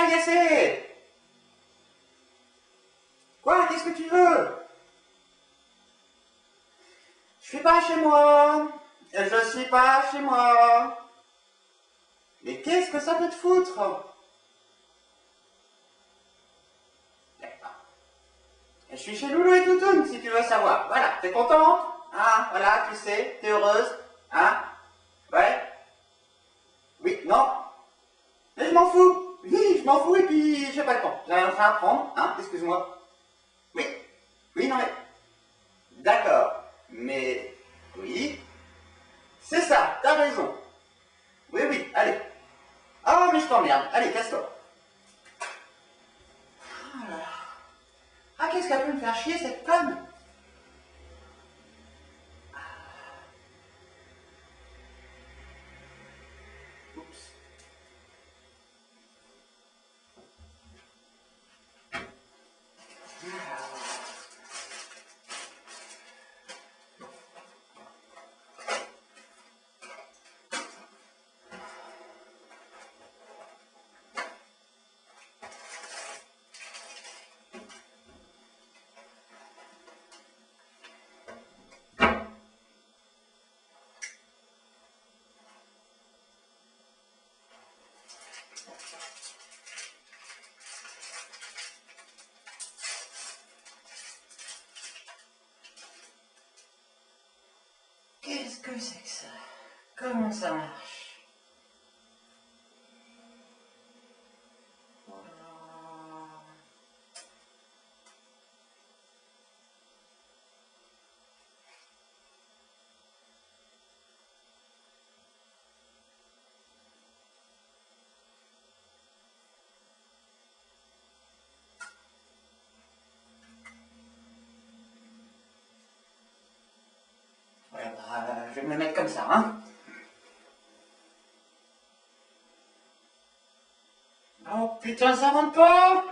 agacé. Quoi? Qu'est-ce que tu veux? Je suis pas chez moi. Je suis pas chez moi. Mais qu'est-ce que ça peut te foutre? D'accord. Je suis chez Loulou et Toutoune, si tu veux savoir. Voilà, t'es contente? Hein, voilà, tu sais, t'es heureuse? Hein? Ouais? Oui, non? Mais je m'en fous. Oui, je m'en fous et puis j'ai pas le temps. J'ai un train à prendre, hein, excuse-moi. Oui, oui, non mais... D'accord, mais... Oui, c'est ça, t'as raison. Oui, oui, allez. Ah, mais je t'emmerde. Allez, casse-toi. Oh là là. Ah, qu'est-ce qu'elle peut me faire chier, cette conne? Oups. Qu'est-ce que c'est que ça? Comment ça marche? Oh là là. Ouais, bah, je vais me le mettre comme ça, hein. Oh putain, ça rentre pas!